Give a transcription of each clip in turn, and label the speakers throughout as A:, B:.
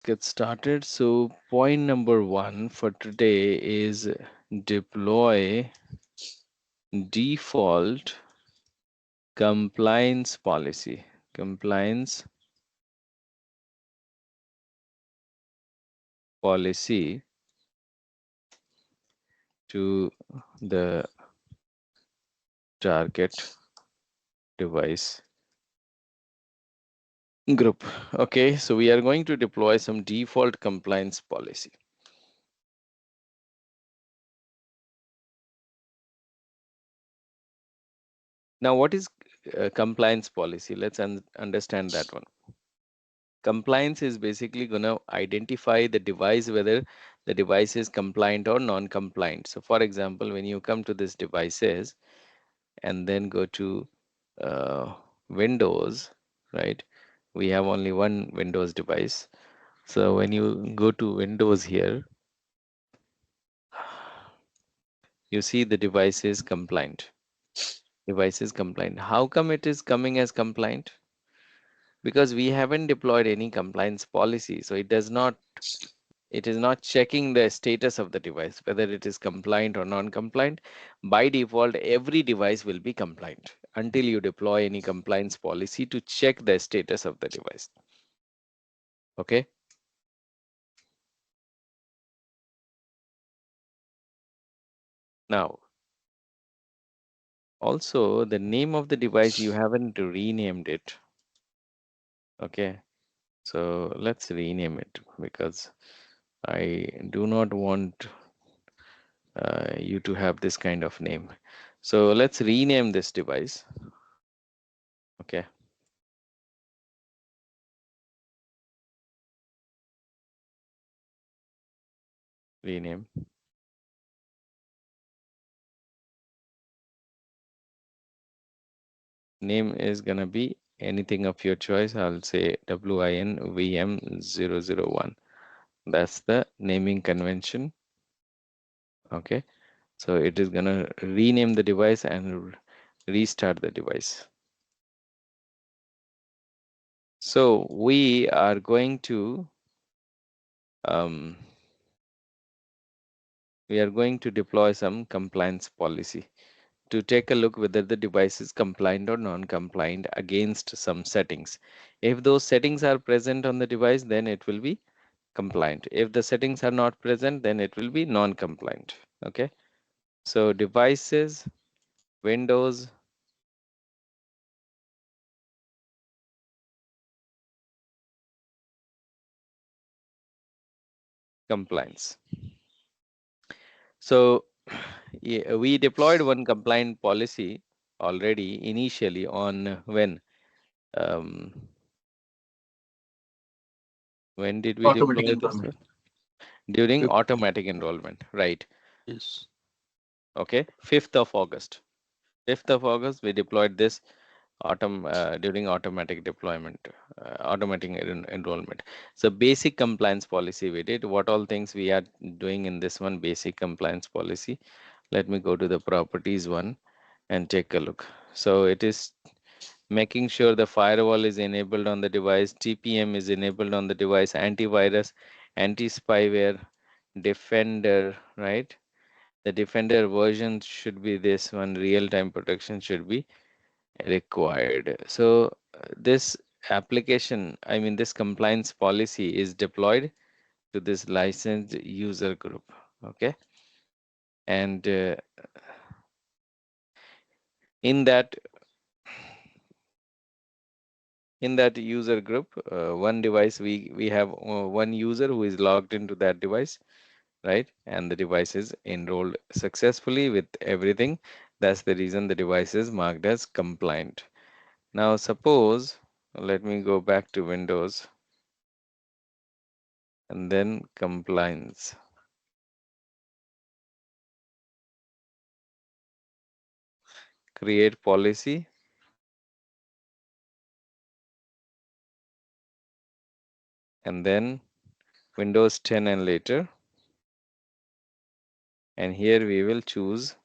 A: get started. So point number 1 for today is deploy default compliance policy. Compliance policy to the target device group. Okay, so we are going to deploy some default compliance policy. Now, what is compliance policy? Let's understand that one. Compliance is basically going to identify the device, whether the device is compliant or non-compliant. So for example, when you come to this devices and then go to Windows, right? We have only one Windows device. So when you go to Windows here, you see the device is compliant. Device is compliant. How come it is coming as compliant? Because we haven't deployed any compliance policy. So it is not checking the status of the device, whether it is compliant or non-compliant. By default, every device will be compliant until you deploy any compliance policy to check the status of the device. Okay. Now, also the name of the device, you haven't renamed it. Okay. So let's rename it because I do not want you to have this kind of name. So let's rename this device. Okay. Rename. Name is gonna be anything of your choice. I'll say WINVM001. That's the naming convention. Okay. So it is gonna rename the device and restart the device. So we are going to deploy some compliance policy to take a look whether the device is compliant or non-compliant against some settings. If those settings are present on the device, then it will be compliant. If the settings are not present, then it will be non-compliant. Okay. So devices, Windows, compliance. So yeah, we deployed one compliant policy already initially on when did we
B: Automatic
A: deploy this
B: enrollment.
A: one? During
B: Fifth.
A: automatic enrollment, right?
B: Yes.
A: Okay, 5th of August. 5th of August, we deployed this during automatic deployment, automatic enrollment. So basic compliance policy we did. What all things we are doing in this one basic compliance policy? Let me go to the properties one and take a look. So it is making sure the firewall is enabled on the device, TPM is enabled on the device, antivirus, anti-spyware, defender, right? The defender version should be this one, real-time protection should be required. So this application, I mean this compliance policy is deployed to this licensed user group. Okay. And in that user group, one device, we have one user who is logged into that device, right? And the device is enrolled successfully with everything. That's the reason the device is marked as compliant. Now suppose, let me go back to Windows and then compliance. Create policy. And then Windows 10 and later. And here we will choose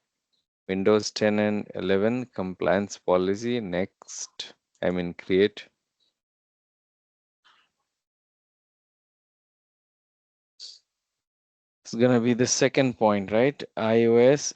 A: Windows 10 and 11 compliance policy. Next, I mean create. It's gonna be the second point, right? iOS.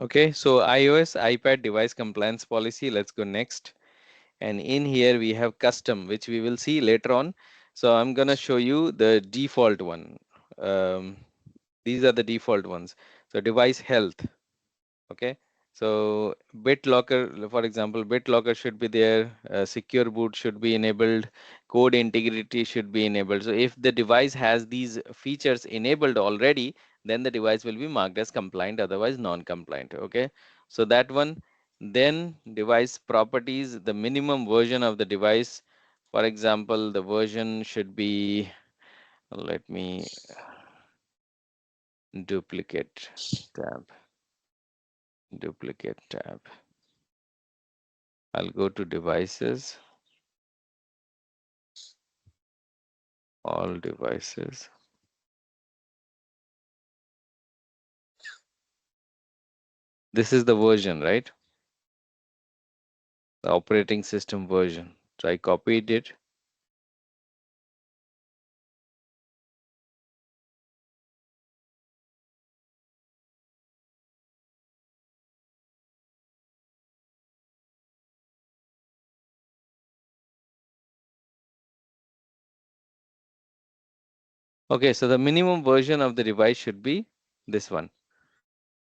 A: Okay, so iOS iPad device compliance policy. Let's go next. And in here we have custom, which we will see later on. So I'm gonna show you the default one. Um, these are the default ones. So device health. Okay, so BitLocker, for example, BitLocker should be there, secure boot should be enabled, code integrity should be enabled. So if the device has these features enabled already, then the device will be marked as compliant, otherwise non-compliant. Okay, so that one. Then device properties, the minimum version of the device. For example, the version should be, let me duplicate tab, duplicate tab. I'll go to devices, all devices. This is the version, right? The operating system version. So I copied it. Okay, so the minimum version of the device should be this one.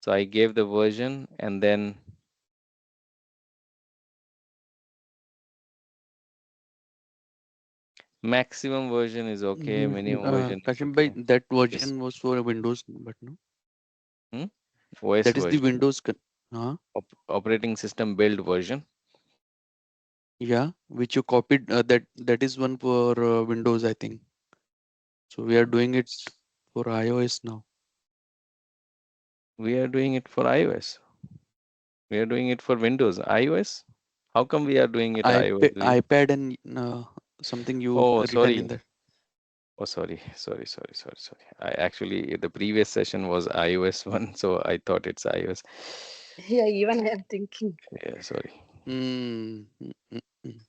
A: So I gave the version and then maximum version is okay, minimum version is
B: Kashim bhai,
A: okay.
B: that
A: Yes.
B: version was for a Windows, but no,
A: Hmm? OS
B: that is the
A: version,
B: Windows. Huh?
A: operating system build version.
B: Yeah, which you copied. That is one for Windows, I think. So we are doing it for iOS now.
A: We are doing it for iOS. We are doing it for Windows. iOS? How come we are doing it
B: iPad,
A: iOS?
B: iPad and something you
A: Oh,
B: written in
A: sorry.
B: that.
A: Oh, sorry. I actually, the previous session was iOS one, so I thought it's iOS.
C: Yeah, even I am thinking.
A: Yeah, sorry.
B: Mm, mm, mm, mm.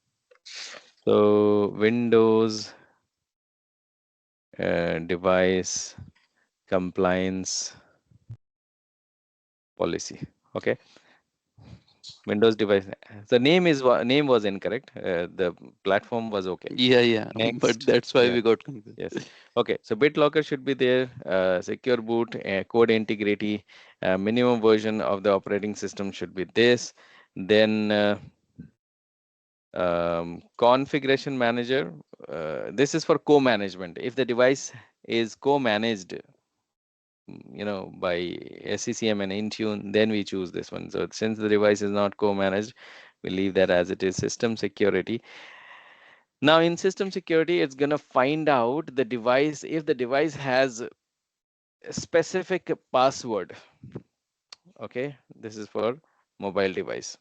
A: So Windows device compliance policy. Okay, Windows device. The name was incorrect. The platform was okay.
B: Yeah, but
A: Next,
B: that's why
A: yeah.
B: we got confused.
A: Yes. Okay. So BitLocker should be there. Secure boot, code integrity, minimum version of the operating system should be this. Then configuration manager. This is for co-management. If the device is co-managed, by SCCM and Intune, then we choose this one. So since the device is not co-managed, we leave that as it is. System security. Now in system security, it's gonna find out the device if the device has a specific password. Okay, this is for mobile device.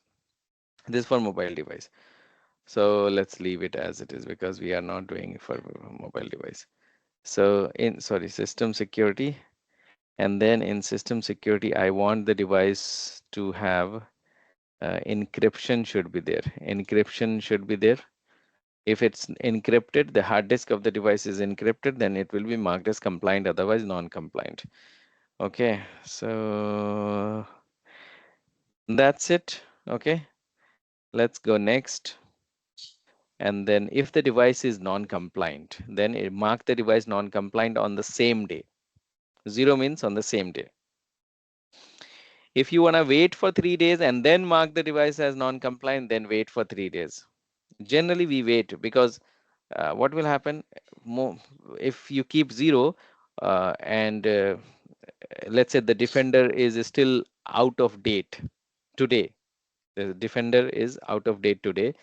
A: This is for mobile device. So let's leave it as it is because we are not doing it for mobile device. So in sorry, system security, and then in system security, I want the device to have encryption should be there. Encryption should be there. If it's encrypted, the hard disk of the device is encrypted, then it will be marked as compliant, otherwise non-compliant. Okay, so that's it. Okay, let's go next. And then if the device is non-compliant, then mark the device non-compliant on the same day. Zero means on the same day. If you want to wait for 3 days and then mark the device as non-compliant, then wait for 3 days. Generally, we wait because what will happen if you keep zero, and let's say the defender is still out of date today. The defender is out of date today.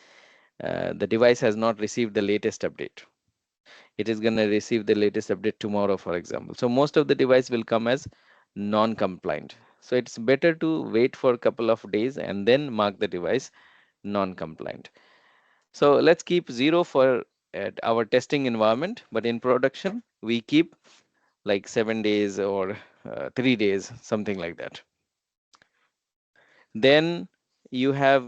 A: The device has not received the latest update. It is going to receive the latest update tomorrow, for example. So most of the device will come as non-compliant. So it's better to wait for a couple of days and then mark the device non-compliant. So let's keep 0 for at our testing environment, but in production we keep like 7 days or 3 days, something like that. Then you have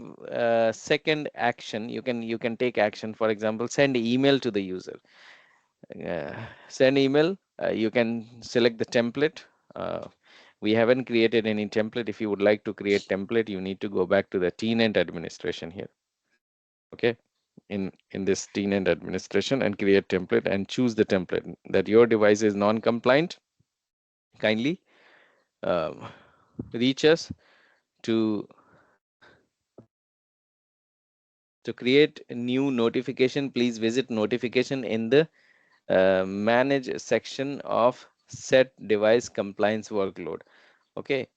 A: second action. You can take action. For example, send email to the user. Send email. You can select the template. Uh, we haven't created any template. If you would like to create template, you need to go back to the tenant administration here. Okay, in this tenant administration and create template and choose the template that your device is non-compliant. Kindly um, reach us to create a new notification. Please visit notification in the manage section of set device compliance workload. Okay,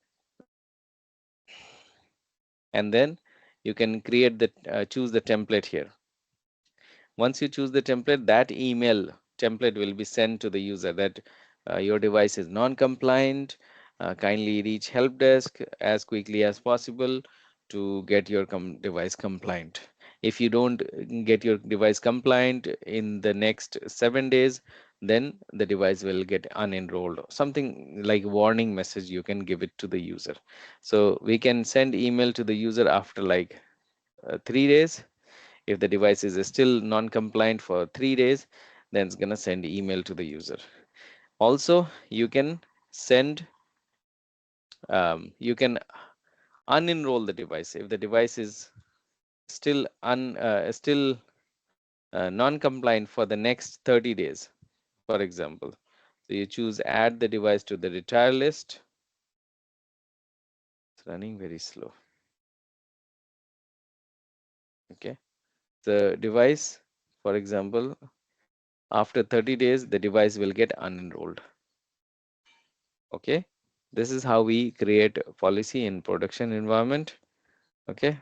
A: and then you can create the choose the template here. Once you choose the template, that email template will be sent to the user that your device is non-compliant. Kindly reach help desk as quickly as possible to get your device compliant. If you don't get your device compliant in the next 7 days, then the device will get unenrolled. Something like warning message you can give it to the user. So we can send email to the user after like 3 days. If the device is still non-compliant for 3 days, then it's gonna send email to the user. Also, you can send, you can unenroll the device if the device is still non-compliant for the next 30 days, for example. So you choose add the device to the retire list. It's running very slow. Okay, the device, for example, after 30 days, the device will get unenrolled. Okay, this is how we create policy in production environment. Okay,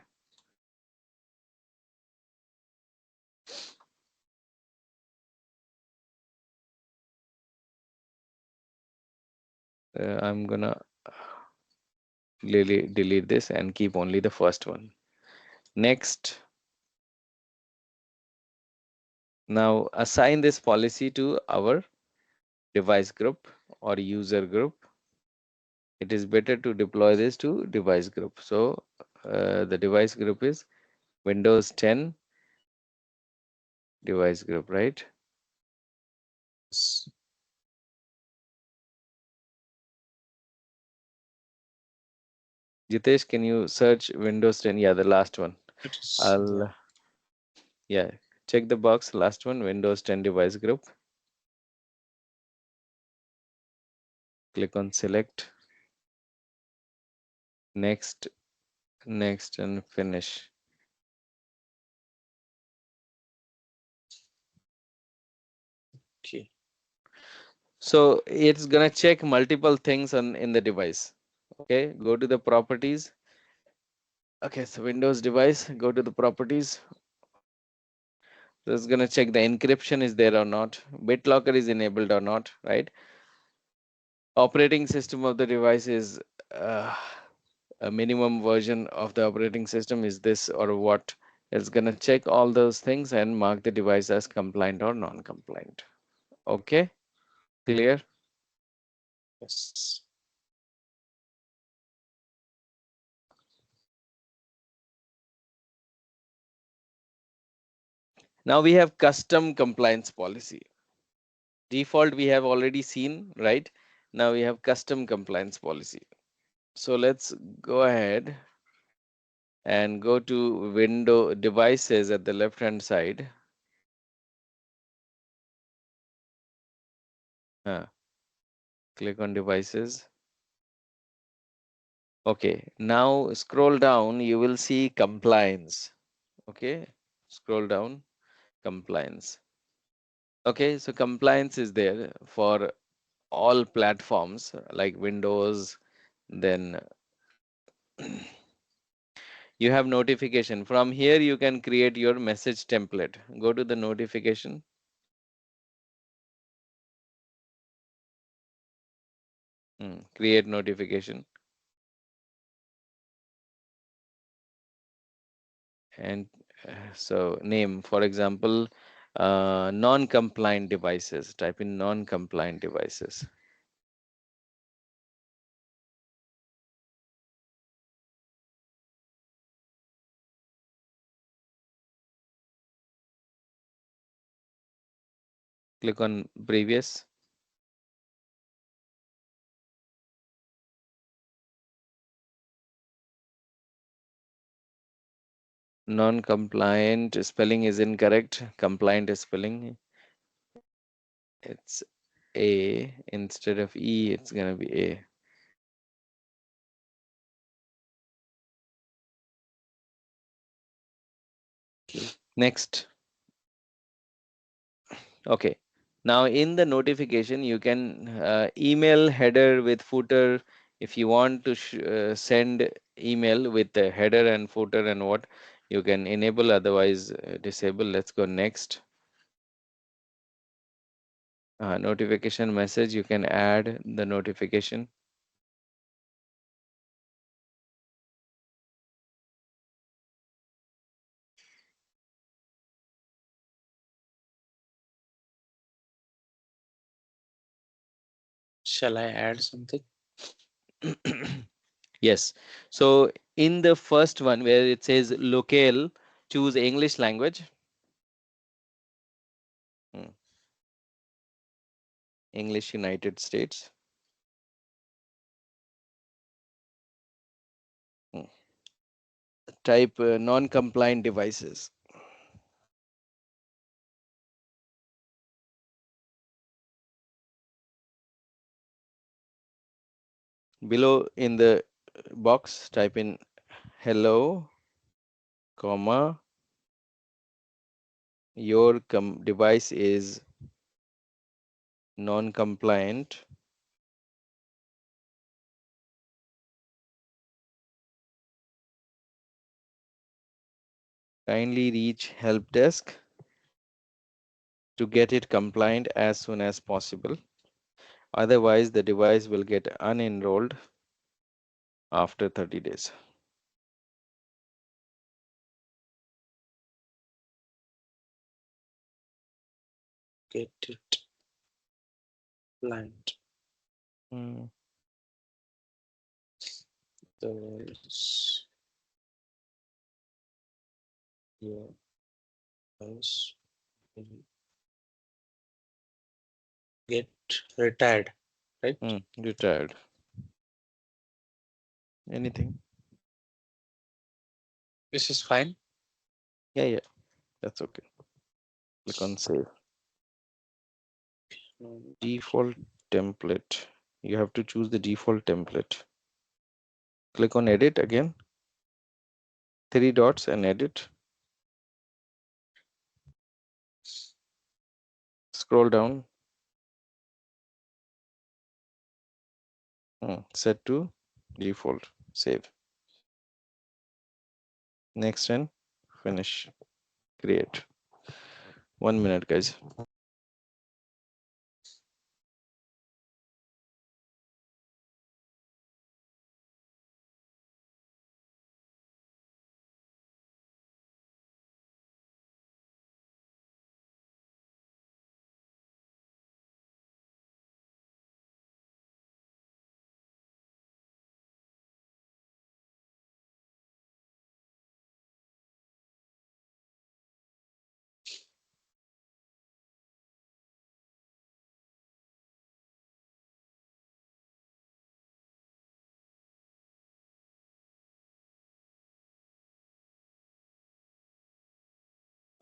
A: I'm gonna delete this and keep only the first one. Next, now assign this policy to our device group or user group. It is better to deploy this to device group. So the device group is Windows 10 device group, right?
B: Yes.
A: Jitesh, can you search Windows 10? Yeah, the last one.
B: It is there.
A: I'll, yeah, check the box, last one, Windows 10 device group. Click on select, next, next, and finish.
B: Okay.
A: So it's gonna check multiple things on in the device. Okay, go to the properties. Okay, so Windows device, go to the properties. So it's gonna check the encryption is there or not, BitLocker is enabled or not, right? Operating system of the device is uh, a minimum version of the operating system is this or what. It's gonna check all those things and mark the device as compliant or non-compliant. Okay, clear?
B: Yes.
A: Now we have custom compliance policy. Default we have already seen, right? Now we have custom compliance policy. So let's go ahead and go to window devices at the left hand side. Uh, Click on devices. Okay, now scroll down, you will see compliance. Okay, scroll down, compliance. Okay, so compliance is there for all platforms like Windows, then you have notification. From here you can create your message template. Go to the notification. Create notification, and so name, for example, non-compliant devices. Type in non-compliant devices. Click on previous. Non-compliant spelling is incorrect. Compliant spelling, it's A instead of E. It's gonna be A. Next. Okay. Now in the notification, you can email header with footer. If you want to send email with the header and footer and what, you can enable, otherwise disable. Let's go next. Notification message, you can add the notification.
B: Shall I add something?
A: Yes. So in the first one where it says locale, choose English language. Hmm. English United States. Hmm. Type non-compliant devices. Below in the box, type in hello, comma, your device is non-compliant. Kindly reach help desk to get it compliant as soon as possible. Otherwise, the device will get unenrolled after 30 days.
B: Get it blind.
A: Hmm.
B: Those your house will get retired, right?
A: Retired. Anything?
B: This is fine.
A: Yeah, that's okay. Click on save. Default template. You have to choose the default template. Click on edit again. 3 dots and edit. Scroll down. Set to default. Save. Next and finish. Create. 1 minute, guys.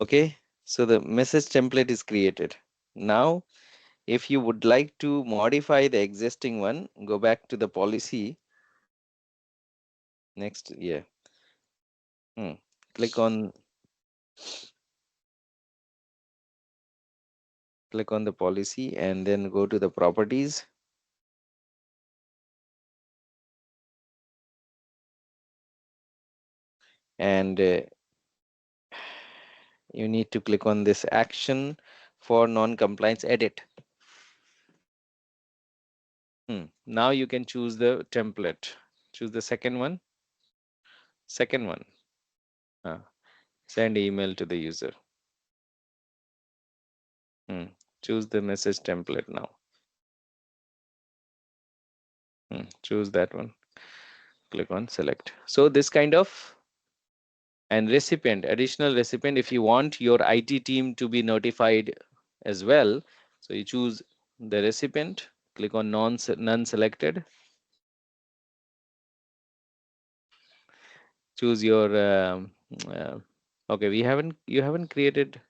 A: Okay, so the message template is created. Now, if you would like to modify the existing one, go back to the policy. Next, yeah. Click on the policy and then go to the properties. and you need to click on this action for non-compliance edit. Now you can choose the template. Choose the second one. Second one. Send email to the user. Choose the message template now. Choose that one. Click on select. So this kind of, and recipient, additional recipient, if you want your IT team to be notified as well, so you choose the recipient, click on none selected, choose your okay, you haven't created.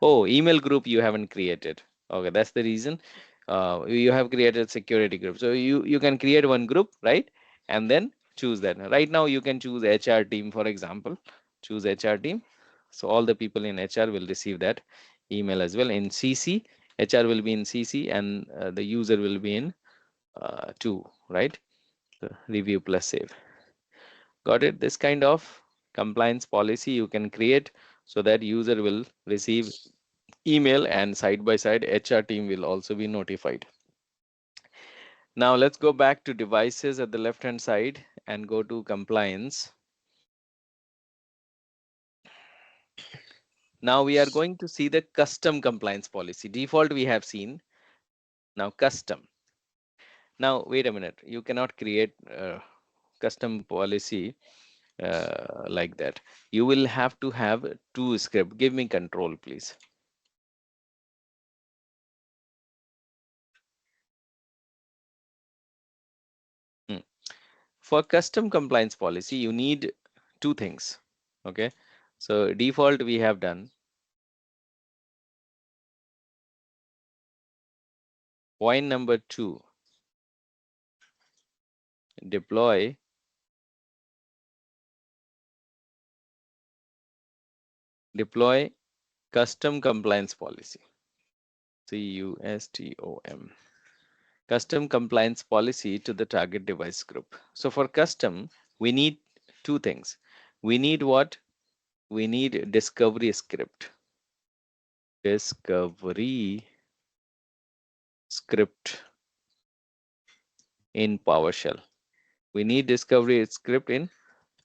A: Oh, email group you haven't created. Okay, that's the reason. You have created security group. So you can create one group, right? And then choose that. Right now you can choose HR team, for example. Choose HR team. So all the people in HR will receive that email as well. In CC, HR will be in CC, and the user will be in 2, right? So review plus save. Got it? This kind of compliance policy you can create so that user will receive email, and side by side HR team will also be notified. Now let's go back to devices at the left hand side and go to compliance. Now we are going to see the custom compliance policy. Default we have seen. Now custom. Now wait a minute. You cannot create custom policy like that. You will have to have 2 script. Give me control, please. For custom compliance policy, you need 2 things. Okay. So default we have done. Point number 2, deploy custom compliance policy. CUSTOM. Custom compliance policy to the target device group. So for custom, we need 2 things. We need what? We need discovery script. Discovery script in PowerShell. We need discovery script in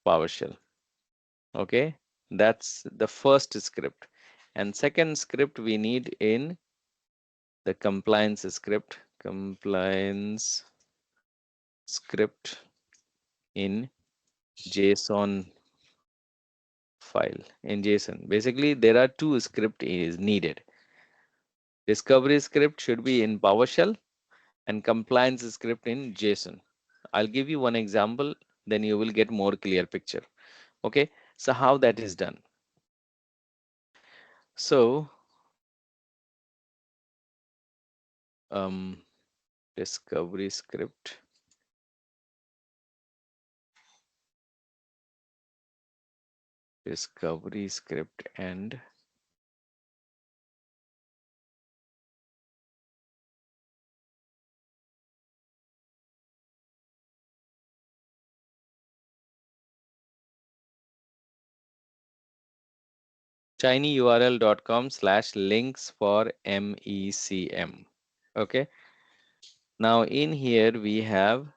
A: PowerShell. Okay, that's the first script. And second script we need in the compliance script. Compliance script in JSON file, in JSON. Basically, there are 2 script is needed. Discovery script should be in PowerShell and compliance script in JSON. I'll give you one example, then you will get more clear picture. Okay, so how that is done? So discovery script, and tinyurl.com/links for MECM. Okay, now in here we have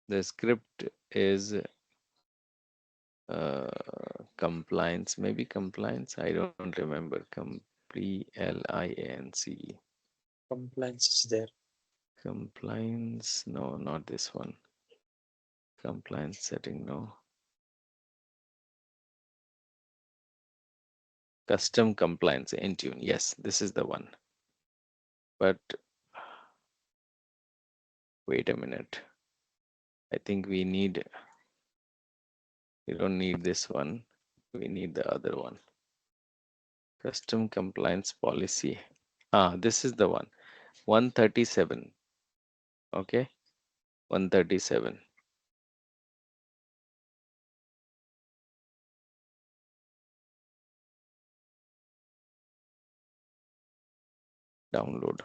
A: the script is compliance, maybe compliance, I don't remember. COMPLIANCE.
B: Compliance is there.
A: Compliance, no, not this one. Compliance setting, no. Custom compliance Intune, yes, this is the one. But wait a minute, I think we don't need this one, we need the other one. Custom compliance policy. This is the one. 137. Okay, 137. Download.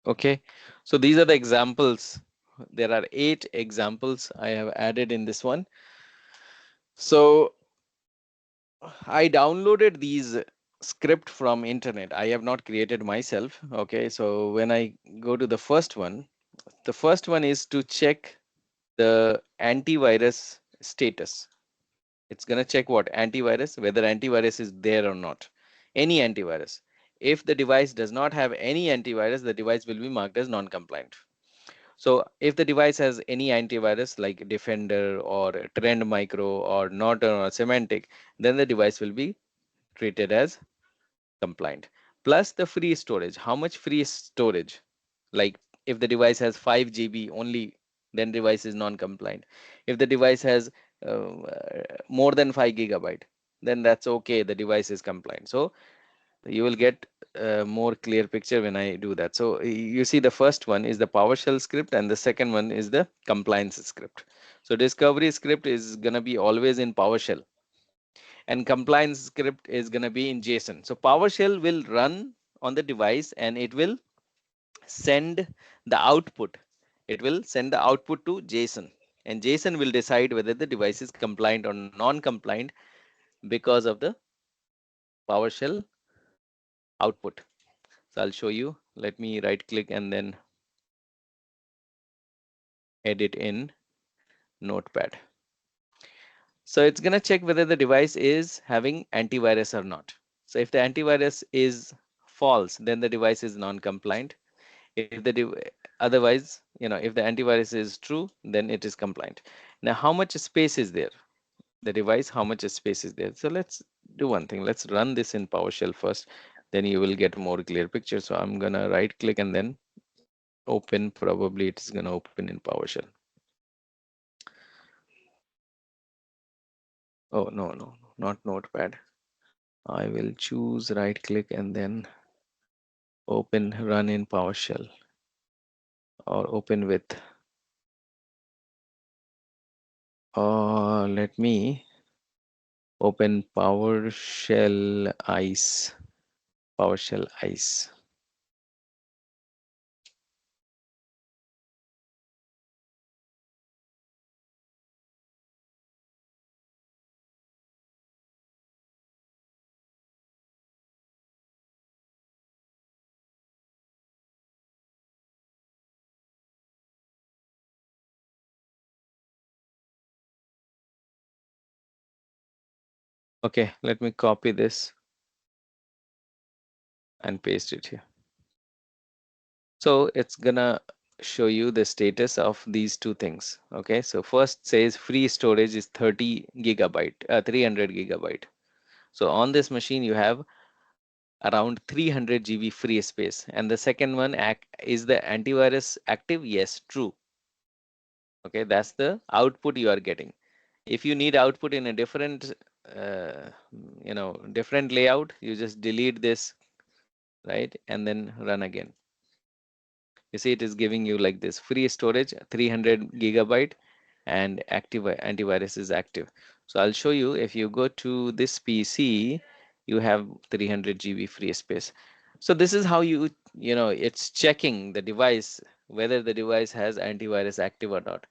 A: Okay, so these are the examples. There are 8 examples I have added in this one. So I downloaded these script from internet. I have not created myself. Okay, so when I go to the first one is to check the antivirus status. It's gonna check what antivirus, whether antivirus is there or not. Any antivirus. If the device does not have any antivirus, the device will be marked as non-compliant. So if the device has any antivirus like Defender or Trend Micro or Norton or Symantec, then the device will be treated as compliant. Plus the free storage. How much free storage? Like if the device has 5 GB only, then device is non-compliant. If the device has more than 5 GB, then that's okay. The device is compliant. So you will get a more clear picture when I do that. So you see the first one is the PowerShell script and the second one is the compliance script. So discovery script is going to be always in PowerShell and compliance script is going to be in JSON. So PowerShell will run on the device and it will send the output. It will send the output to JSON and JSON will decide whether the device is compliant or non-compliant because of the PowerShell output. So I'll show you. Let me right click and then edit in Notepad. So it's going to check whether the device is having antivirus or not. So if the antivirus is false, then the device is non-compliant. If otherwise, if the antivirus is true, then it is compliant. Now, how much space is there? The device, how much space is there? So let's do one thing. Let's run this in PowerShell first. Then you will get a more clear picture. So I'm gonna right click and then open. Probably it is gonna open in PowerShell. Oh no, not Notepad. I will choose right click and then open run in PowerShell or open with. Let me open PowerShell ICE. PowerShell ICE. Okay, let me copy this and paste it here. So it's gonna show you the status of these two things. Okay, so first says free storage is 30 gigabyte, 300 gigabyte. So on this machine you have around 300 GB free space. And the second one, is the antivirus active? Yes, true. Okay, that's the output you are getting. If you need output in a different, different layout, you just delete this, right? And then run again. You see, it is giving you like this free storage, 300 gigabyte and active antivirus is active. So I'll show you if you go to this PC, you have 300 GB free space. So this is how it's checking the device, whether the device has antivirus active or not,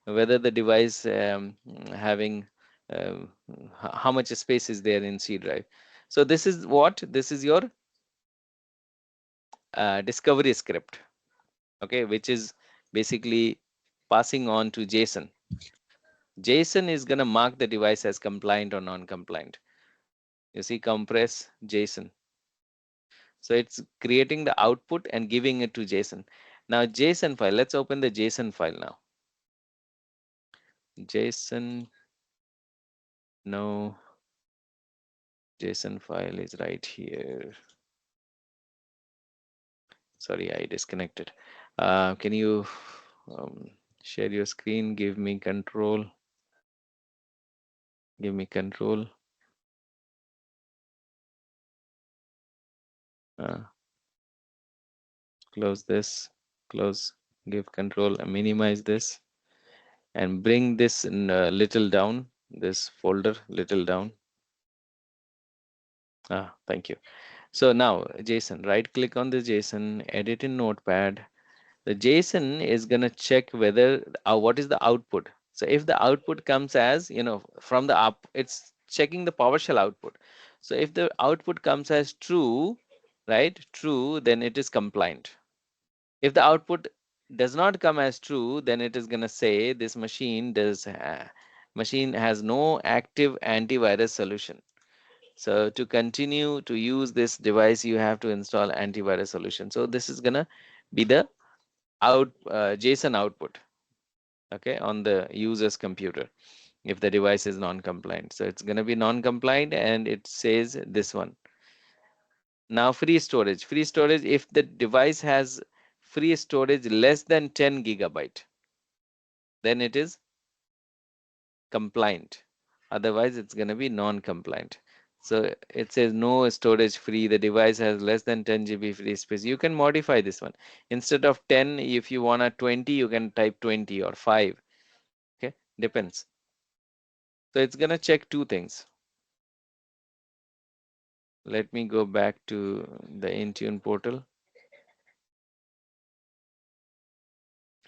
A: whether the device having um, how much space is there in C drive. So this is your discovery script, okay, which is basically passing on to JSON. JSON is going to mark the device as compliant or non-compliant. You see, compress JSON. So it's creating the output and giving it to JSON. Now JSON file, let's open the JSON file now. JSON, no, JSON file is right here. Sorry, I disconnected. Can you share your screen? Give me control. Give me control. Uh, Close this. Close. Give control and minimize this. And bring this little down. This folder little down. Thank you. So now JSON, right click on the JSON, edit in Notepad. The JSON is going to check whether what is the output. So if the output comes as, from the up, it's checking the PowerShell output. So if the output comes as true, right, true, then it is compliant. If the output does not come as true, then it is going to say this machine has no active antivirus solution. So to continue to use this device, you have to install antivirus solution. So this is going to be the JSON output, okay, on the user's computer if the device is non-compliant. So it's going to be non-compliant, and it says this one. Now free storage, if the device has free storage less than 10 gigabyte, then it is compliant. Otherwise, it's going to be non-compliant. So it says no storage free. The device has less than 10 GB free space. You can modify this one. Instead of 10, if you want a 20, you can type 20 or 5. Okay, depends. So it's going to check two things. Let me go back to the Intune portal.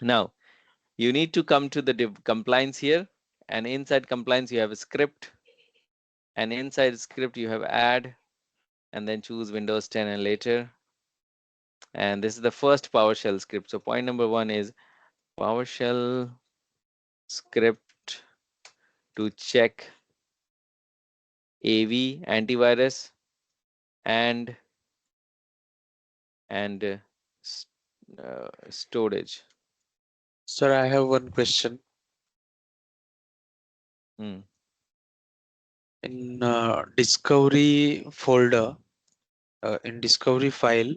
A: Now, you need to come to the compliance here, and inside compliance, you have a script, and inside script, you have add, and then choose Windows 10 and later. And this is the first PowerShell script. So point number one is PowerShell script to check AV antivirus and storage.
B: Sir, I have one question.
A: Hmm.
B: In discovery folder, in discovery file,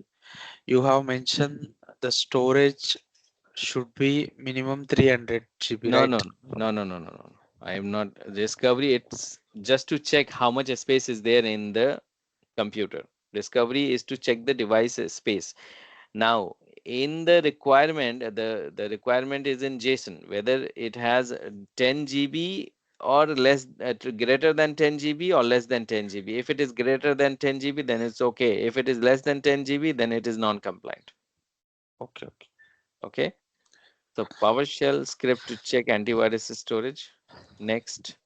B: you have mentioned the storage should be minimum 300 GB,
A: No,
B: right?
A: no, no, no, no, no, no. I am not discovery. It's just to check how much space is there in the computer. Discovery is to check the device space. Now, in the requirement, the requirement is in JSON, whether it has 10 GB or less, greater than 10 GB or less than 10 GB. If it is greater than 10 GB, then it's okay. If it is less than 10 GB, then it is non-compliant.
B: Okay, okay.
A: Okay. So PowerShell script to check antivirus storage. Next,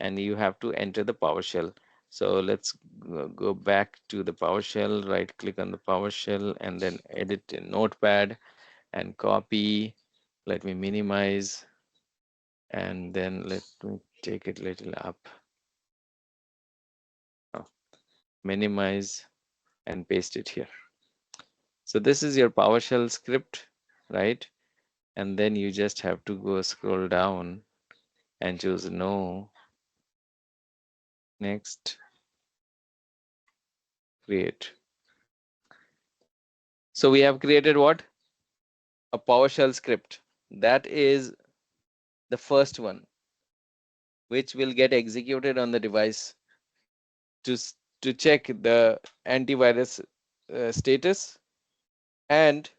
A: and you have to enter the PowerShell. So let's go back to the PowerShell, right click on the PowerShell and then edit in Notepad and copy. Let me minimize and then let me take it little up. Oh, minimize and paste it here. So this is your PowerShell script, right? And then you just have to go scroll down and choose no. Next, create. So we have created what? A PowerShell script. That is the first one, which will get executed on the device to to check the antivirus status and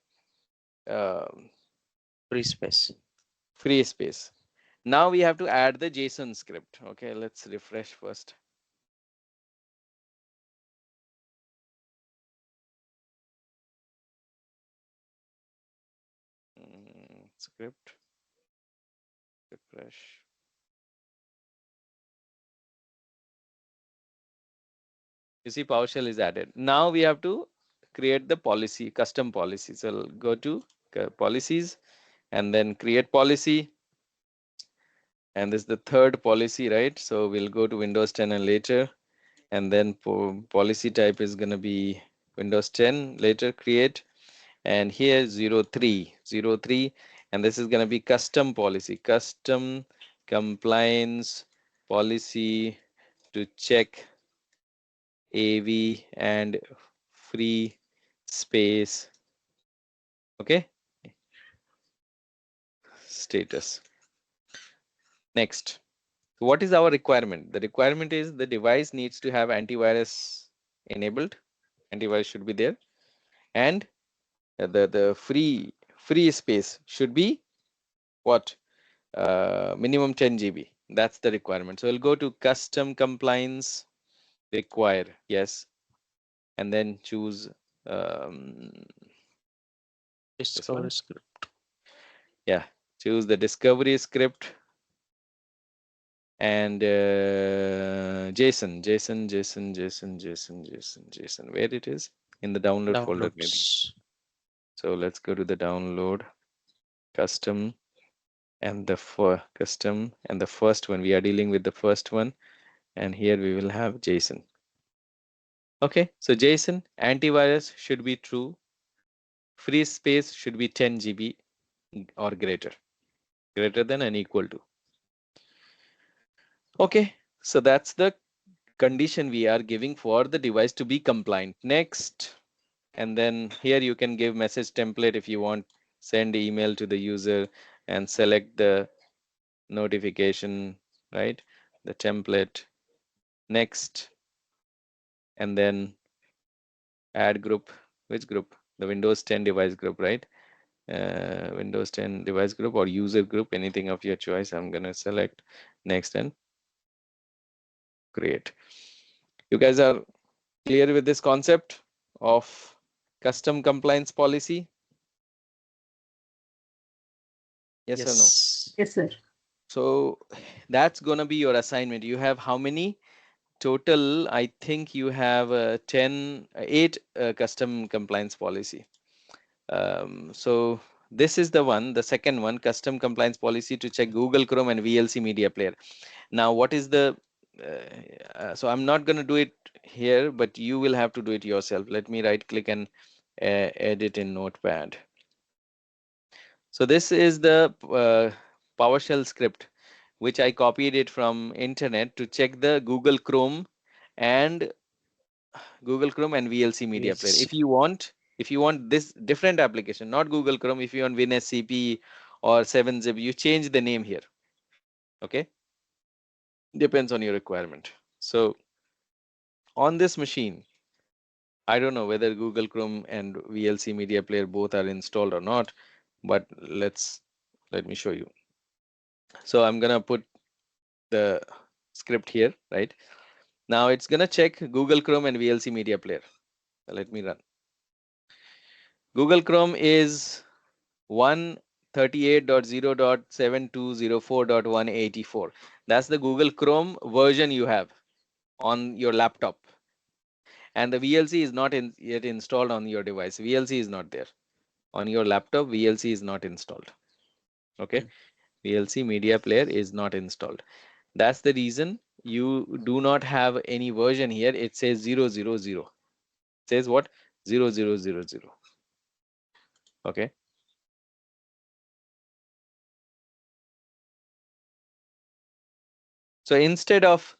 A: uh,
B: Free space.
A: free space. Now we have to add the JSON script. Okay, let's refresh first. Script, refresh. You see PowerShell is added. Now we have to create the policy, custom policy. So I'll go to policies and then create policy. And this is the third policy, right? So we'll go to Windows 10 and later, and then policy type is going to be Windows 10 later create, and here 03, and this is going to be custom policy, custom compliance policy to check AV and free space. Okay, status. Next, what is our requirement? The requirement is the device needs to have antivirus enabled. Antivirus should be there, and the free space should be what? Minimum 10 GB. That's the requirement. So we'll go to custom compliance require. Yes. and then choose um, this
B: Discover
A: one.
B: script.
A: Yeah, choose the discovery script and JSON. Where it is? In the download folder, maybe.
B: Downloads.
A: So let's go to the download, custom, and the for custom and the first one. We are dealing with the first one, and here we will have JSON. Okay, so JSON antivirus should be true. Free space should be 10 GB or greater than and equal to. Okay, so that's the condition we are giving for the device to be compliant. Next, and then here you can give message template if you want, send email to the user and select the notification, right? The template. Next, and then add group. Which group? The Windows 10 device group, right? Windows 10 device group or user group, anything of your choice. I'm gonna select next and create. You guys are clear with this concept of custom compliance policy? Yes or no?
B: Yes.
C: Yes, sir.
A: So that's gonna be your assignment. You have how many total? I think you have 8 custom compliance policy. So this is the one, the second one, custom compliance policy to check Google Chrome and VLC media player. Now, what is the so I'm not going to do it here, but you will have to do it yourself. Let me right click and edit in Notepad. So this is the PowerShell script, which I copied it from internet to check the Google Chrome and VLC media player.
B: Yes.
A: If you want this different application, not Google Chrome, if you want WinSCP or 7-zip, you change the name here. Okay, depends on your requirement. So on this machine, I don't know whether Google Chrome and VLC media player both are installed or not, but let me show you. So I'm gonna put the script here, right? Now it's gonna check Google Chrome and VLC media player. Let me run. Google Chrome is 138.0.7204.184. That's the Google Chrome version you have on your laptop. And the VLC is not yet installed on your device. VLC is not there. On your laptop, VLC is not installed. Okay.
B: Mm.
A: VLC media player is not installed. That's the reason you do not have any version here. It says 000. It says what? 0000. Okay. So instead of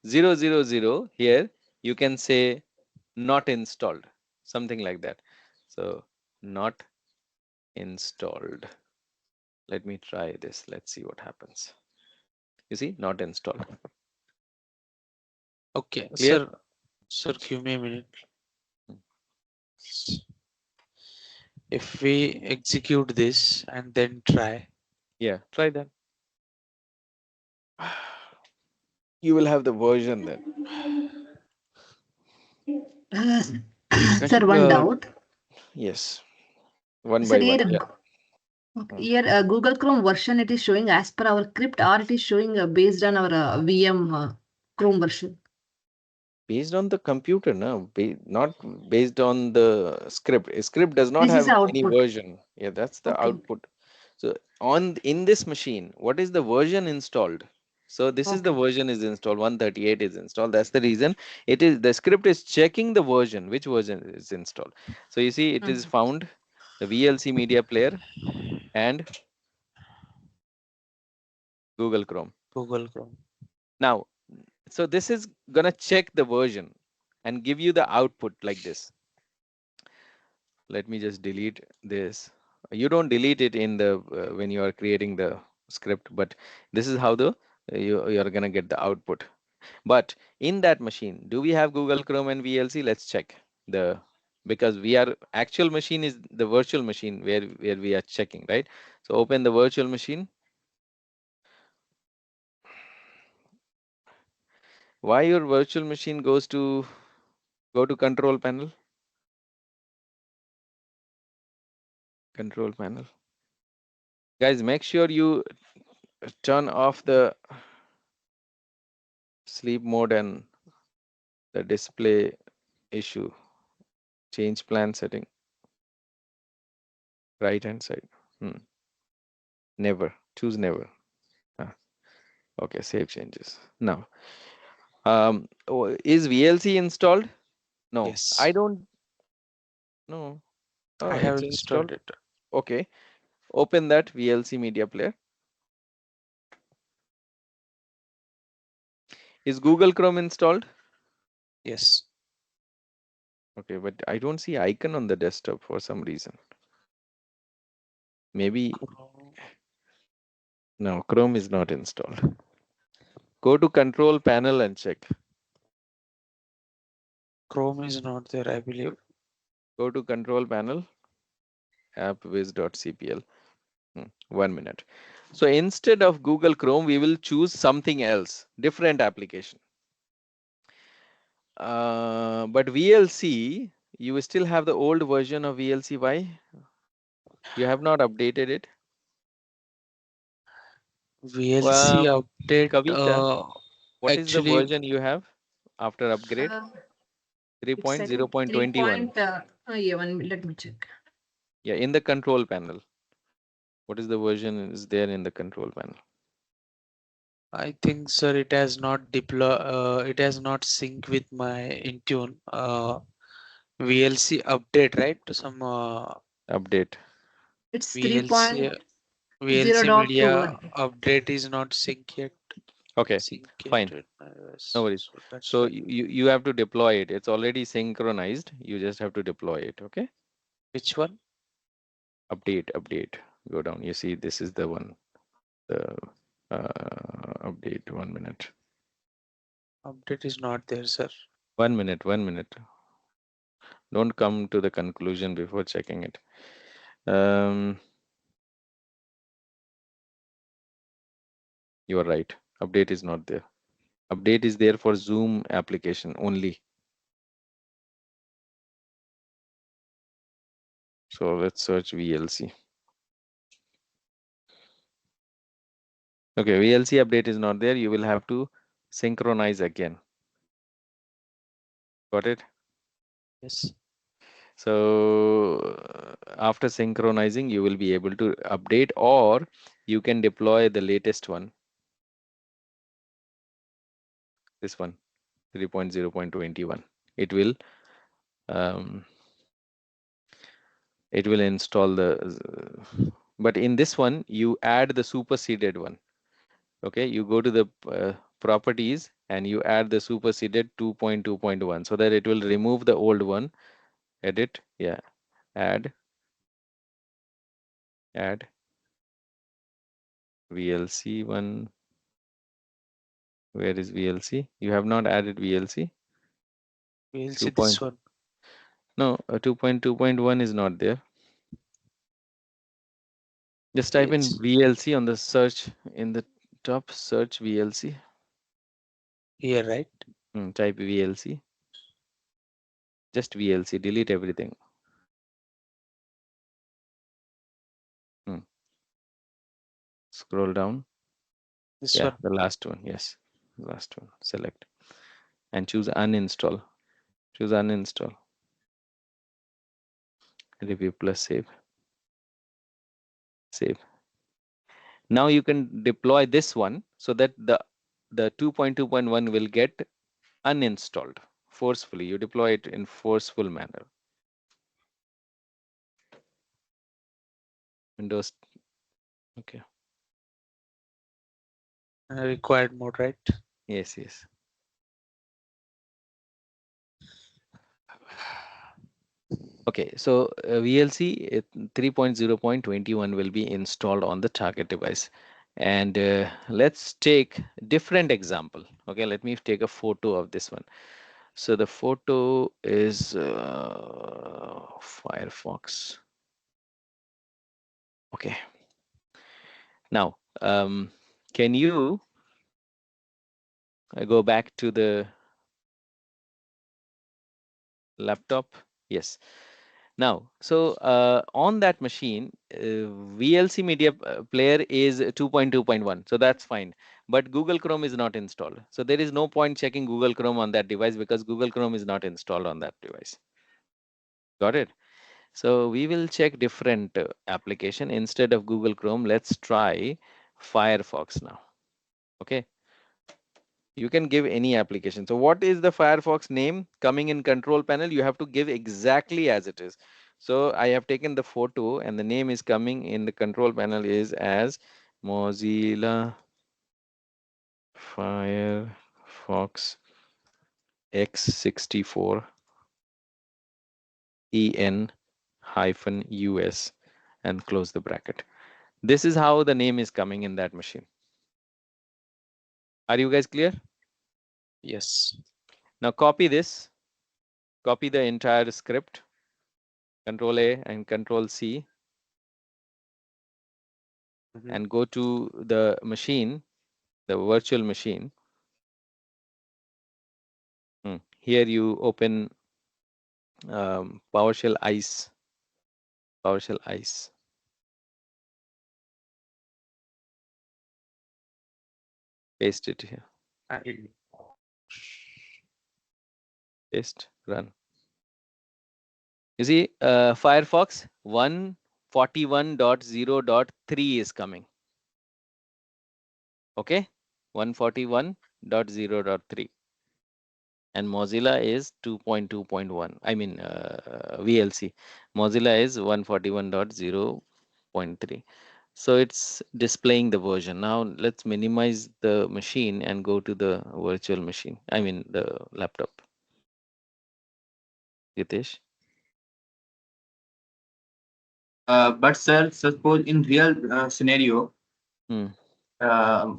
A: 000 here, you can say not installed, something like that. So not installed. Let me try this. Let's see what happens. You see, not installed.
B: Okay,
A: Clear?
B: sir. Sir, give me a minute. If we execute this and then try.
A: Yeah, try that. You will have the version then.
C: Uh, sir,
B: Rashid,
C: one doubt.
A: Yes, one
C: Sir,
A: by one.
C: here,
A: Yeah.
C: okay,
A: Mm.
C: here Google Chrome version it is showing as per our script or it is showing based on our VM Chrome version.
A: Based on the computer, no, not based on the script. A script does not
C: This is
A: have
C: the
A: any
C: output.
A: version. Yeah, that's the
C: Okay,
A: output. So on in this machine, what is the version installed? So this is the
C: okay.
A: version is installed. 138 is installed. That's the reason it is the script is checking the version, which version is installed. So you see, it is
C: Mhm.
A: found the VLC media player and Google Chrome.
B: Google Chrome.
A: Now, so this is gonna check the version and give you the output like this. Let me just delete this. You don't delete it in the when you are creating the script, but this is how the you're gonna get the output. But in that machine, do we have Google Chrome and VLC? Let's check the because we are actual machine is the virtual machine where we are checking, right? So open the virtual machine. Why your virtual machine goes to Go to control panel. Control panel. Guys, make sure you turn off the sleep mode and the display issue. Change plan setting. Right hand side. Never. Choose never. Okay, save changes. Now, is VLC installed? No,
B: Yes,
A: I don't know. Oh,
B: I have
A: it's installed.
B: installed it.
A: Okay, open that VLC media player. Is Google Chrome installed?
B: Yes.
A: Okay, but I don't see icon on the desktop for some reason. Maybe
B: Chrome,
A: no, Chrome is not installed. Go to control panel and check.
B: Chrome is not there, I believe.
A: Go to control panel, appwiz.cpl. 1 minute. So instead of Google Chrome, we will choose something else, different application. But VLC, you still have the old version of VLC. Why? You have not updated it.
B: VLC update.
A: Kavita, what is the
B: Actually,
A: version you have after upgrade?
C: It's I think 3
A: 3.0.21.
C: point. Yeah, let me check.
A: Yeah, in the control panel. What is the version is there in the control panel?
B: I think, sir, it has not deploy. It has not sync with my Intune. VLC update, right? Some
A: Update.
C: It's
B: VLC
C: 3.0 dot
B: media
C: 21.
B: update is not sync yet.
A: Okay,
B: Sync yet
A: fine.
B: with my
A: No
B: OS.
A: worries.
B: So that's
A: So
B: why.
A: you have to deploy it. It's already synchronized. You just have to deploy it. Okay.
B: Which one?
A: Update. Go down. You see, this is the one. The update. 1 minute.
B: Update is not there, sir.
A: 1 minute. 1 minute. Don't come to the conclusion before checking it. You are right. Update is not there. Update is there for Zoom application only. So let's search VLC. Okay, VLC update is not there. You will have to synchronize again. Got it?
B: Yes.
A: So after synchronizing, you will be able to update, or you can deploy the latest one. This one, 3.0.21. Um, it will install but in this one, you add the superseded one. Okay, you go to the properties and you add the superseded 2.2.1 so that it will remove the old one. Edit, yeah, add VLC one. Where is VLC? You have not added VLC.
B: VLC
A: 2.
B: this one.
A: No, 2.2.1 is not there. Just type in
B: VLC
A: VLC on the search in the top. Search VLC.
B: here, right?
A: Type VLC. Just VLC. Delete everything. Scroll down.
B: This
A: Yeah,
B: one.
A: the last one. Yes, last one. Select and choose uninstall. Choose uninstall. Review plus save. Save. Now you can deploy this one so that the 2.2.1 will get uninstalled forcefully. You deploy it in forceful manner. Windows. Okay.
B: Required mode, right?
A: Yes, yes. Okay, so VLC 3.0.21 will be installed on the target device. And let's take different example. Okay, let me take a photo of this one. So the photo is Firefox. Okay. Now, can you go back to the laptop. Yes. Now, so on that machine, VLC media player is 2.2.1, so that's fine. But Google Chrome is not installed. So there is no point checking Google Chrome on that device because Google Chrome is not installed on that device. Got it? So we will check different application instead of Google Chrome. Let's try Firefox now. Okay. You can give any application. So what is the Firefox name coming in control panel? You have to give exactly as it is. So I have taken the photo and the name is coming in the control panel is as Mozilla Firefox X64 EN-US and close the bracket. This is how the name is coming in that machine. Are you guys clear?
B: Yes.
A: Now copy this, copy the entire script, Control A and Control C, and go to the machine, the virtual machine. Here you open PowerShell ICE, PowerShell ICE. Paste it here. Paste, run. You see, Firefox 141.0.3 is coming. Okay, 141.0.3. And Mozilla is 2.2.1. I mean, VLC. Mozilla is 141.0.3. So it's displaying the version. Now let's minimize the machine and go to the virtual machine. I mean, the laptop. Gitesh.
D: But sir, suppose in real scenario,
A: Hmm.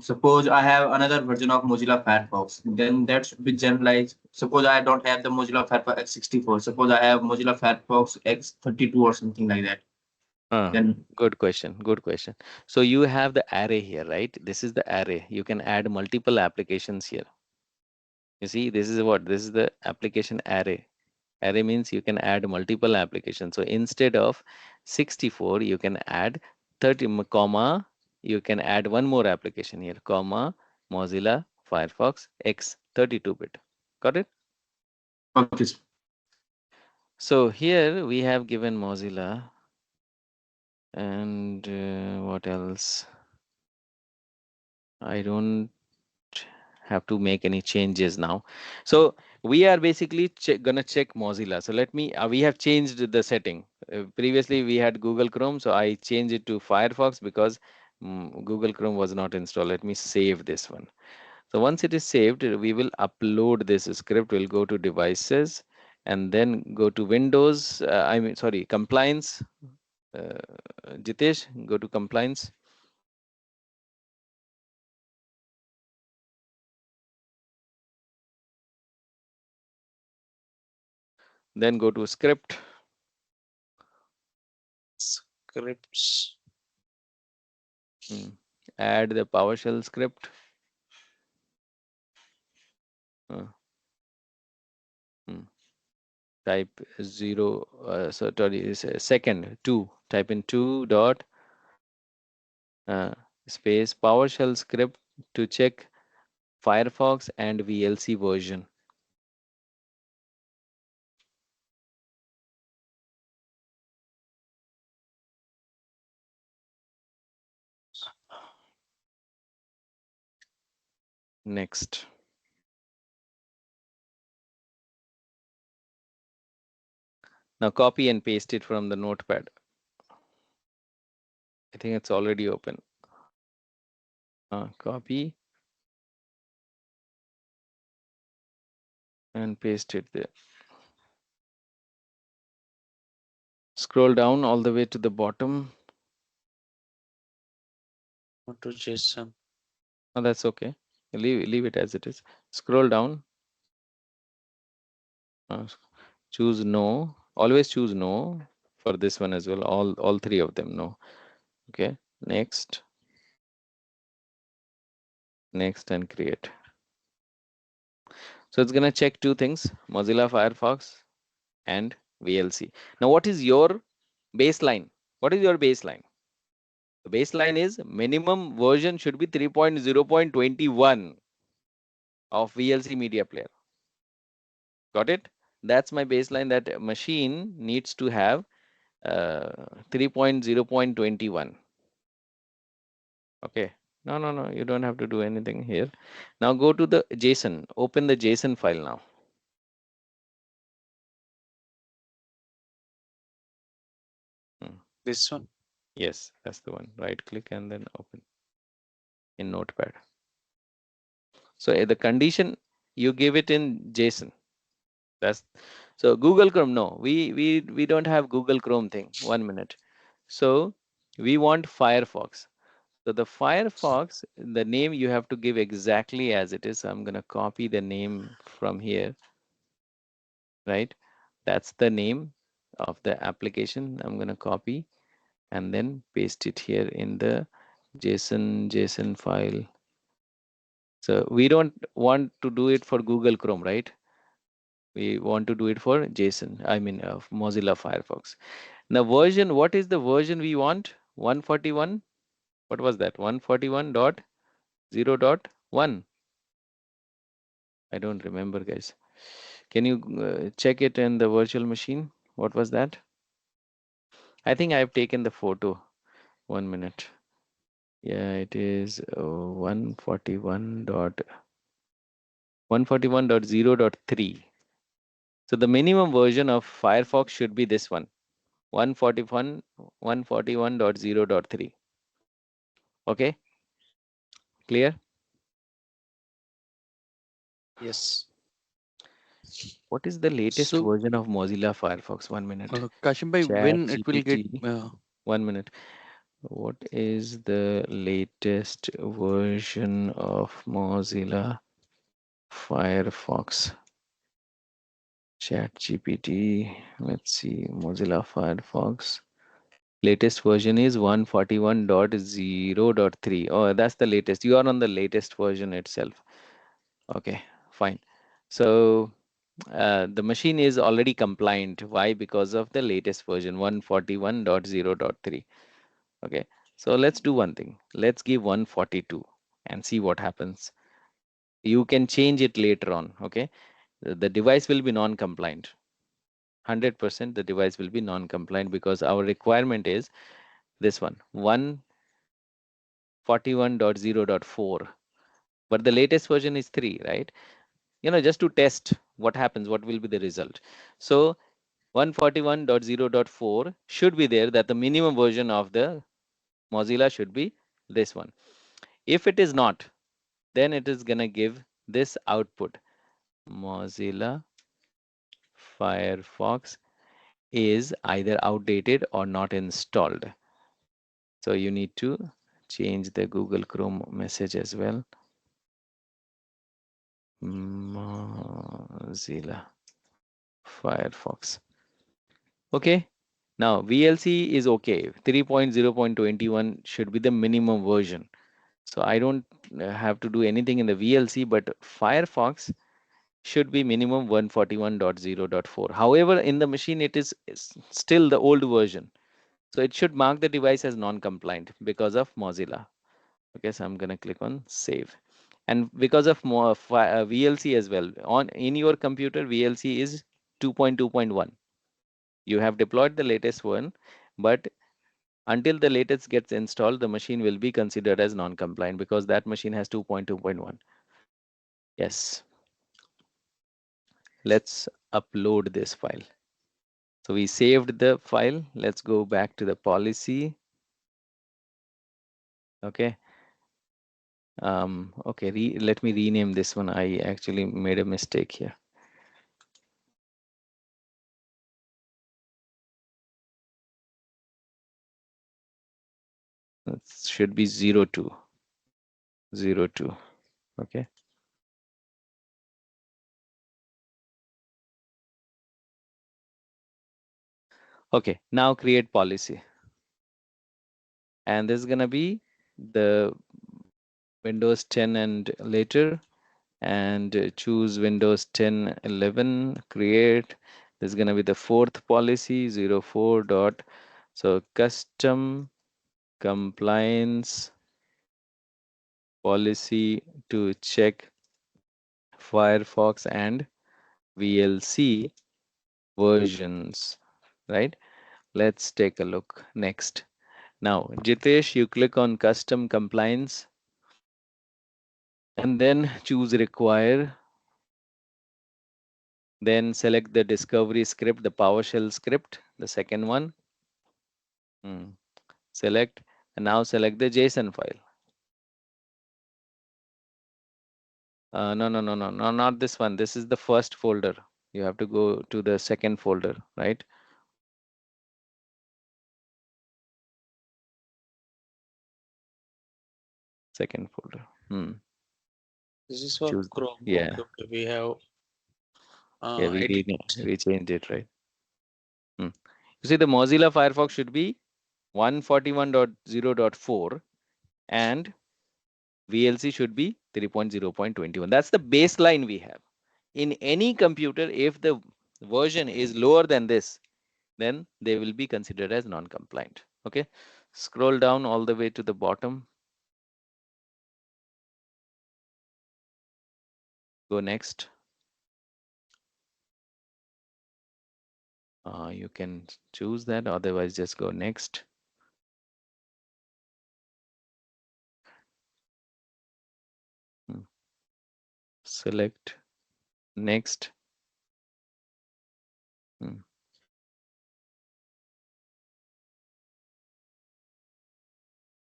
D: suppose I have another version of Mozilla Firefox, then that should be generalized. Suppose I don't have the Mozilla Firefox X64. Suppose I have Mozilla Firefox X32 or something like that. Then
A: Good question. Good question. So you have the array here, right? This is the array. You can add multiple applications here. You see, this is what? This is the application array. Array means you can add multiple applications. So instead of 64, you can add 30, comma, you can add one more application here, comma, Mozilla Firefox X 32-bit. Got it?
D: okay, sir.
A: So here we have given Mozilla and what else? I don't have to make any changes now. So we are basically gonna check Mozilla. So let me, we have changed the setting. Previously we had Google Chrome, so I changed it to Firefox because Google Chrome was not installed. Let me save this one. So once it is saved, we will upload this script. We'll go to devices and then go to Windows. I mean, sorry, compliance. Uh, Jitesh, go to compliance. Then go to script.
B: Scripts.
A: Add the PowerShell script. Uh, Type 0, so sorry, is second 2. Type in 2 dot space PowerShell script to check Firefox and VLC version. Next. Now copy and paste it from the notepad. I think it's already open. Copy and paste it there. Scroll down all the way to the bottom.
B: Go to JSON.
A: Oh, that's okay. Leave it as it is. Scroll down. Choose no. Always choose no for this one as well. All three of them no. Okay. Next. Next and create. So it's gonna check two things: Mozilla Firefox and VLC. Now, what is your baseline? What is your baseline? The baseline is minimum version should be 3.0.21 of VLC media player. Got it? That's my baseline. That machine needs to have 3.0.21. Okay. No. You don't have to do anything here. Now go to the JSON. Open the JSON file now.
B: This one.
A: Yes, that's the one. Right click and then open in Notepad. So the condition you give it in JSON. That's so Google Chrome. No, we don't have Google Chrome thing. 1 minute. So we want Firefox. So the Firefox, the name you have to give exactly as it is. So I'm gonna copy the name from here, right? That's the name of the application. I'm gonna copy and then paste it here in the JSON file. So we don't want to do it for Google Chrome, right? We want to do it for JSON, I mean Mozilla Firefox. Now version, what is the version we want? 141. What was that? 141.0.1. I don't remember, guys. Can you check it in the virtual machine? What was that? I think I've taken the photo. 1 minute. Yeah, it is 141.0.3. So the minimum version of Firefox should be this one, 141.0.3. Okay, clear?
B: Yes.
A: What is the latest
B: So,
A: version of Mozilla Firefox? 1 minute.
E: Kashim bhai,
A: Chat
E: when it will get
A: GPT. 1 minute. What is the latest version of Mozilla Firefox? Chat GPT. Let's see. Mozilla Firefox. Latest version is 141.0.3. Oh, that's the latest. You are on the latest version itself. Okay, fine. So the machine is already compliant. Why? Because of the latest version 141.0.3. Okay, so let's do one thing. Let's give 142 and see what happens. You can change it later on. Okay, the device will be non-compliant. 100% the device will be non-compliant because our requirement is this one 141.0.4, but the latest version is 3, right? Just to test what happens, what will be the result. So 141.0.4 should be there, that the minimum version of the Mozilla should be this one. If it is not, then it is gonna give this output: Mozilla Firefox is either outdated or not installed. So you need to change the Google Chrome message as well. Mozilla Firefox. Okay. Now VLC is okay. 3.0.21 should be the minimum version. So I don't have to do anything in the VLC, but Firefox should be minimum 141.0.4. However, in the machine, it is still the old version. So it should mark the device as non-compliant because of Mozilla. Okay, so I'm gonna click on save. And because of VLC as well, in your computer, VLC is 2.2.1. You have deployed the latest one, but until the latest gets installed, the machine will be considered as non-compliant because that machine has 2.2.1. Yes. Let's upload this file. So we saved the file. Let's go back to the policy. Okay. Okay, let me rename this one. I actually made a mistake here. It should be 02. 02. Okay. Okay, now create policy. And this is gonna be the Windows 10 and later, and choose Windows 10, 11, create, This is going to be the fourth policy, 04 dot. So custom compliance policy to check Firefox and VLC versions, right? Let's take a look next. Now, Jitesh, you click on custom compliance and then choose require. Then select the discovery script, the PowerShell script, the second one. Select, and now select the JSON file. No, no, no, no, no, not this one. This is the first folder. You have to go to the second folder, right? Second folder.
B: This is for
A: Choose.
B: Chrome.
A: Yeah,
B: Okay, okay. We have
A: yeah, we did.
B: edited.
A: We changed it, right? You see, the Mozilla Firefox should be 141.0.4 and VLC should be 3.0.21. That's the baseline we have. In any computer, if the version is lower than this, then they will be considered as non-compliant. Okay, scroll down all the way to the bottom. Go next. You can choose that, otherwise just go next. Select next.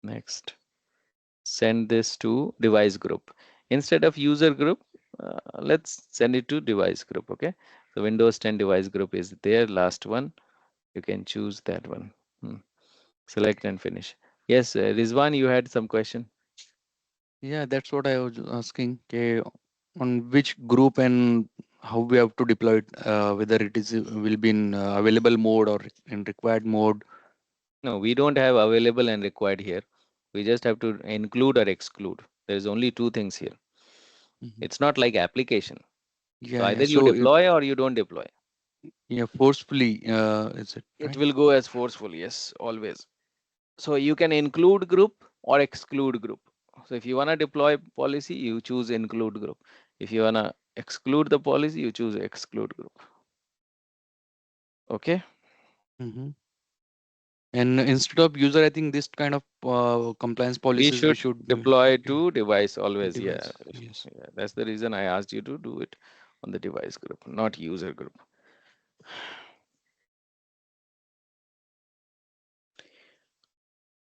A: Next. Send this to device group. Instead of user group, let's send it to device group. Okay, so Windows 10 device group is there, last one. You can choose that one. Select and finish. Yes, Rizwan, you had some question.
E: Yeah, that's what I was asking. Okay, on which group and how we have to deploy it, whether it is will be in available mode or in required mode.
A: No, we don't have available and required here. We just have to include or exclude. There is only two things here. It's not like application. So
E: Yeah, yeah.
A: either you
E: So if,
A: deploy or you don't deploy.
E: yeah, forcefully, is it
A: It
E: right?
A: will go as forceful, yes, always. So you can include group or exclude group. So if you want to deploy policy, you choose include group. If you want to exclude the policy, you choose exclude group. Okay.
E: Mm-hmm. And instead of user, I think this kind of compliance
A: We
E: policies we
A: should
E: should
A: deploy
E: okay,
A: to device always. Yeah.
E: device. Yes.
A: Yeah. That's the reason I asked you to do it on the device group, not user group.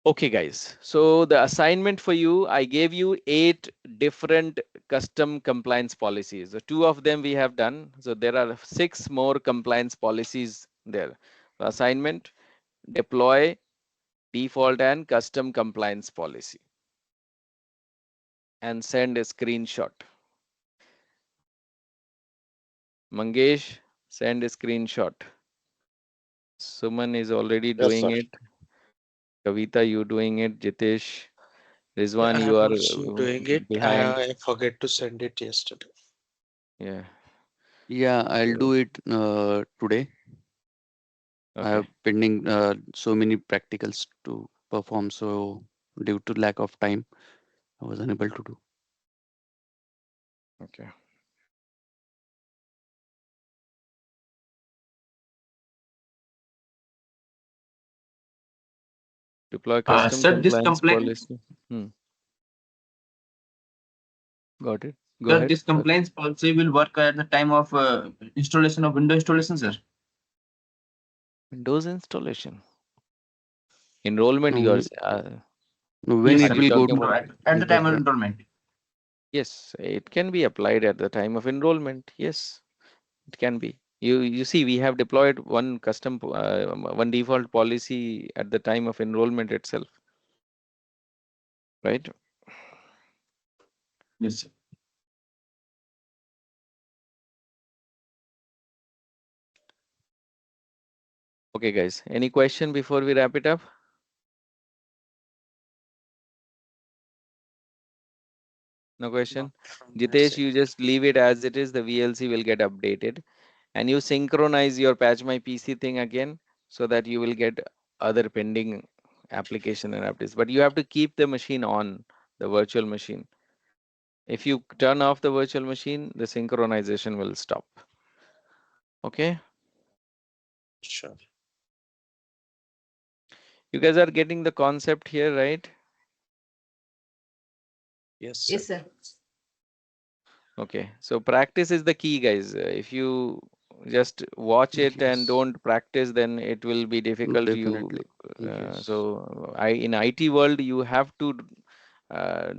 A: Okay, guys. So the assignment for you, I gave you 8 different custom compliance policies. The 2 of them we have done. So there are 6 more compliance policies there. The assignment, deploy default and custom compliance policy and send a screenshot. Mangesh, send a screenshot. Suman is already
B: Yes,
A: doing
B: sir.
A: it. Kavita, you doing it. Jitesh,
B: Yeah,
A: Rizwan,
B: I
A: you
B: am
A: are
B: also doing it.
A: behind.
B: I forget to send it yesterday.
A: Yeah.
E: Yeah, I'll
A: So,
E: do it today. I
A: okay.
E: have pending so many practicals to perform. So due to lack of time, I was unable to do.
A: Okay. Deploy custom
D: Sir, this
A: compliance
D: compliance,
A: policy. Got it. Go
D: sir,
A: ahead.
D: this compliance policy will work at the time of installation of Windows installation, sir.
A: Windows installation. Enrollment,
E: No, when
D: Yes,
A: are
E: it
D: sir.
A: you
E: will go
A: talking
E: to
A: about?
D: At the time of enrollment.
A: Yes, it can be applied at the time of enrollment. Yes, it can be. You see, we have deployed one custom, one default policy at the time of enrollment itself, right?
D: Yes, sir.
A: Okay, guys. Any question before we wrap it up? No
B: Not
A: question.
B: from my
A: Jitesh,
B: side.
A: you just leave it as it is. The VLC will get updated. and you synchronize your patch my PC thing again, so that you will get other pending application and updates. But you have to keep the machine on, the virtual machine. If you turn off the virtual machine, the synchronization will stop. Okay,
B: Sure.
A: you guys are getting the concept here, right?
B: Yes, sir.
C: Yes, sir.
A: Okay, so practice is the key, guys. If you just watch it and
E: Yes,
A: don't practice, then it will be difficult. You
E: definitely. Yes.
A: so I in IT world you have to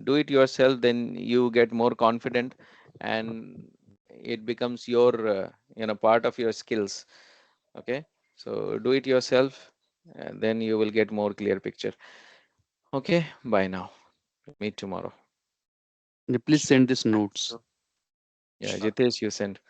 A: do it yourself. Then you get more confident, and it becomes your part of your skills. Okay, so do it yourself, and then you will get more clear picture. Okay, bye now. Meet tomorrow.
E: Yeah, please
B: Sure.
E: send these
B: Thank you,
E: notes.
B: sir.
A: Yeah,
B: Sure.
A: Jitesh, you send.